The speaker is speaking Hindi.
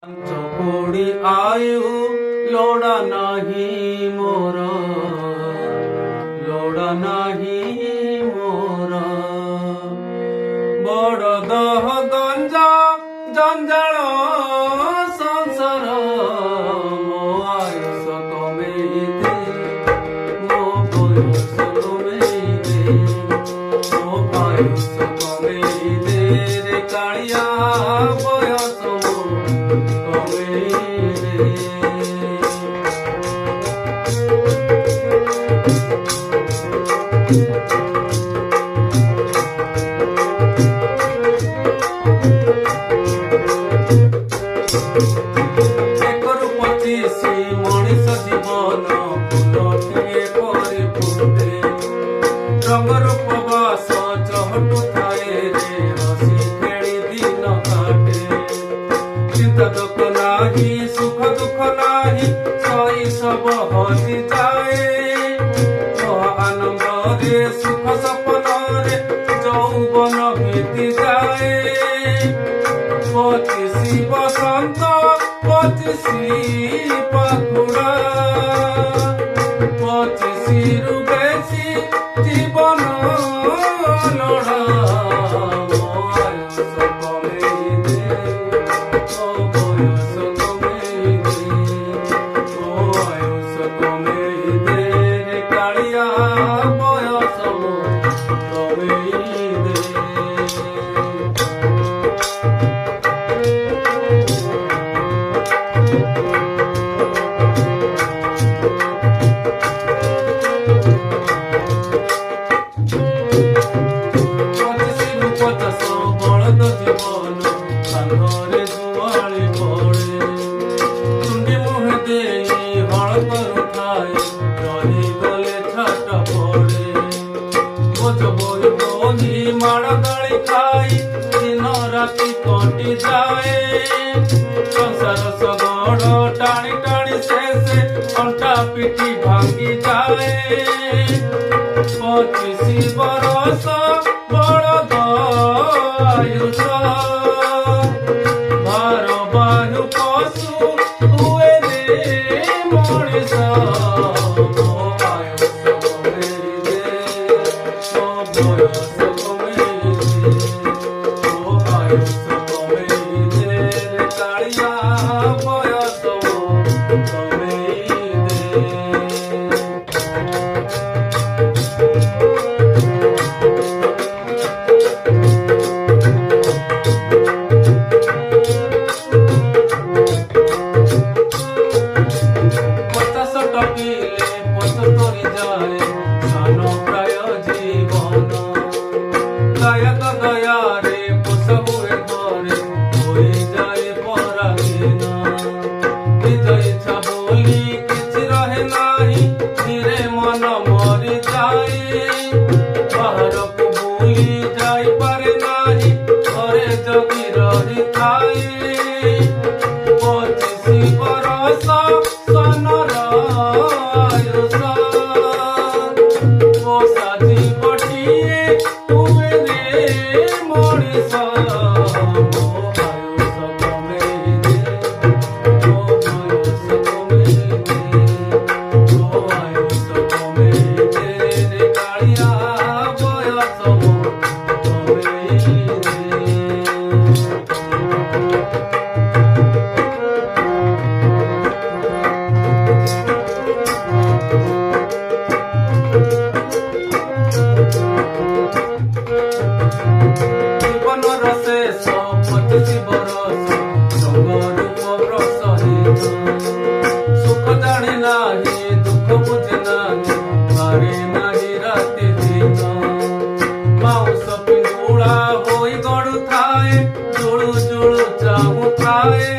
चकोड़ी आयु लोड़ा नाही मोर, लोड़ा नाही मोर। बड़ दह गंजा जंजाल संसार, मो आयुष कमेइदे, मो बयस कमेइदे, मो आयुष कमेइदे रे कालिया बयस मनीष जीवन फुलटिए परे फुटे, रंगर उपवास चहटु थाए रे हसी खेली दिन काटे। चिंता दुख नाही सुख दुख नाही सही सब हसी जाए, आनंद रे सुख सपन रे यौवन बीती जाए। पचिशी बसंत पचिशी पाखुड़ा, पचिशी रु बेसी जीवन लोड़ा। मो आयुष कमेइदे, मो बयस कमेइदे, मो आयुष कमेइदे रे कालिया बयस कमेइदे। जीवन कांधरे जुआली पड़े, चुंडी मुहे देई हल करुथाए, रही गले छाट पड़े। बोझ बोई बोधी माड़ गाड़ी खाई दिन राति कटि जाए। संसार सगड़ टाणी टाणी शेषे अंटा पिठी भांगी जाए। 25 बरस बड़ आयुष, भार बाहु पशु हुए रे मनीष। मो आयुष कमेइदे, मो बयस कमेइदे, मो आयुष कमेइदे रे कालिया बयस कमेइदे। टपिले पचतरी जाए सान प्राय जीवन, गायक गया रे पोष हुए घरे होई जाए पराधीन। निज इच्छा बोली किछि रहे नाही, धीरे मन मरी जाए। बाहर को बुली जाई पारे नाही, घरे जगी रही थाए। 25 बरस सनर आयुष, ओ साजी बटिए हुए रे मनीष। मो आयुष कमेइदे, मो बयस कमेइदे, मो आयुष कमेइदे रे कालिया बयस कमेइदे। जीवनर शेष 25 बरस रंग रूप प्रसहित, सुख जाने नाही दुख बुझे नाही, मारे नाही राति दिन। माउस पिंडुला होई गड़ु थाए, जुड़ु जुड़ु चाहु थाए।